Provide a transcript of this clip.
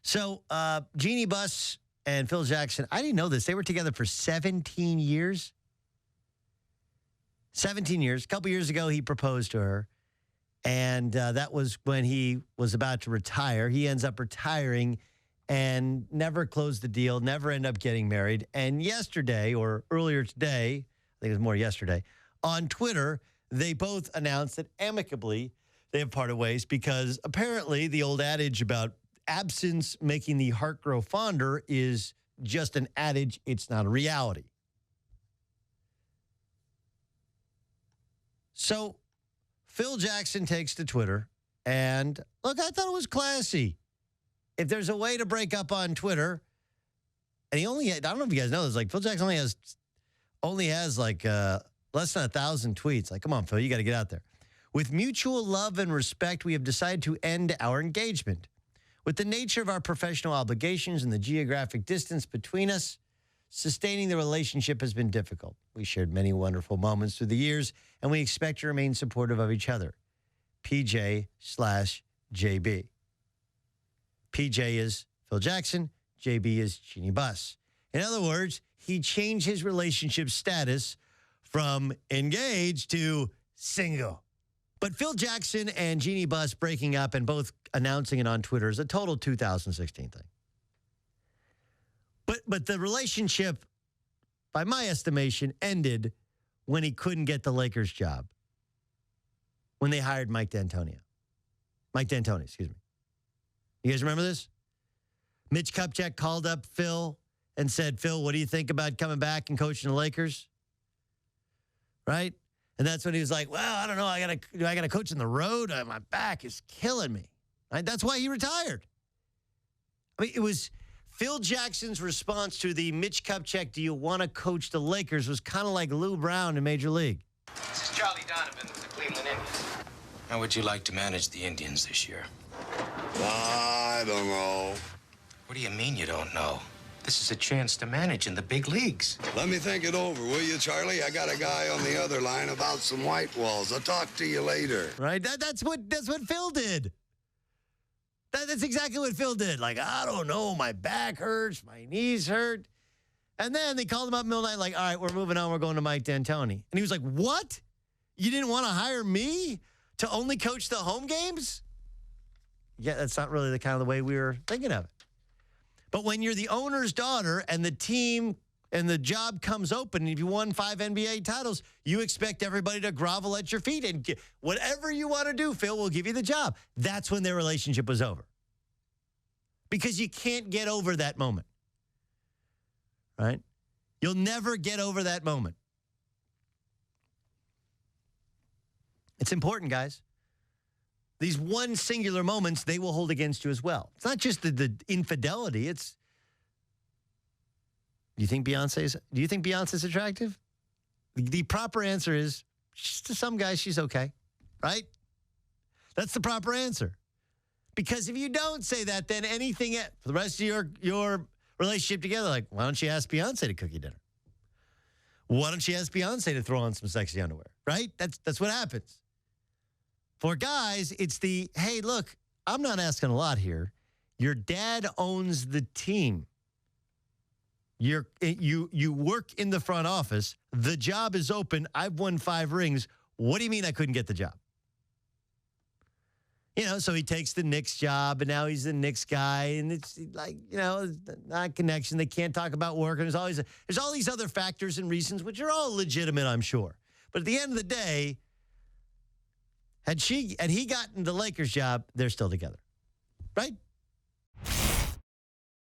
So, Jeanie Buss and Phil Jackson, I didn't know this. They were together for 17 years. 17 years. A couple years ago, he proposed to her. And that was when he was about to retire. He ends up retiring and never closed the deal, never end up getting married. And yesterday, or earlier today, I think it was more yesterday, on Twitter, they both announced that amicably they have parted ways because apparently the old adage about absence making the heart grow fonder is just an adage. It's not a reality. So Phil Jackson takes to Twitter and, look, I thought it was classy. If there's a way to break up on Twitter, and he only, I don't know if you guys know this, like Phil Jackson only has like less than 1,000 tweets. Like, come on, Phil, you got to get out there. With mutual love and respect, we have decided to end our engagement. With the nature of our professional obligations and the geographic distance between us, sustaining the relationship has been difficult. We shared many wonderful moments through the years, and we expect to remain supportive of each other. PJ/JB. PJ is Phil Jackson. JB is Jeanie Buss. In other words, he changed his relationship status from engaged to single. But Phil Jackson and Jeanie Buss breaking up and both announcing it on Twitter is a total 2016 thing. But the relationship, by my estimation, ended when he couldn't get the Lakers job. When they hired Mike D'Antoni, excuse me. You guys remember this? Mitch Kupchak called up Phil and said, Phil, what do you think about coming back and coaching the Lakers? Right? And that's when he was like, well, I don't know. I gotta coach on the road. My back is killing me. Right? That's why he retired. I mean, it was Phil Jackson's response to the Mitch Kupchak, do you want to coach the Lakers, was kind of like Lou Brown in Major League. This is Charlie Donovan with the Cleveland Indians. How would you like to manage the Indians this year? I don't know. What do you mean you don't know? This is a chance to manage in the big leagues. Let me think it over, will you, Charlie? I got a guy on the other line about some white walls. I'll talk to you later. Right? That's what Phil did. That's exactly what Phil did. Like, I don't know, my back hurts, my knees hurt. And then they called him up in the middle of the night, like, all right, we're moving on. We're going to Mike D'Antoni. And he was like, what? You didn't want to hire me to only coach the home games? Yeah, that's not really the kind of the way we were thinking of it. But when you're the owner's daughter and the team and the job comes open, and if you won 5 NBA titles, you expect everybody to grovel at your feet and whatever you want to do, Phil will give you the job. That's when their relationship was over. Because you can't get over that moment. Right? You'll never get over that moment. It's important, guys. These one singular moments, they will hold against you as well. It's not just the infidelity. It's, do you think Beyonce's attractive? The proper answer is, to some guys, she's okay, right? That's the proper answer. Because if you don't say that, then anything for the rest of your relationship together, like, why don't you ask Beyonce to cook you dinner? Why don't you ask Beyonce to throw on some sexy underwear, right? That's what happens. For guys, it's the, hey, look, I'm not asking a lot here. Your dad owns the team. You work in the front office. The job is open. I've won 5 rings. What do you mean I couldn't get the job? You know, so he takes the Knicks job, and now he's the Knicks guy, and it's like, you know, not connection. They can't talk about work, and there's all these other factors and reasons, which are all legitimate, I'm sure. But at the end of the day, had he gotten the Lakers job, they're still together, right?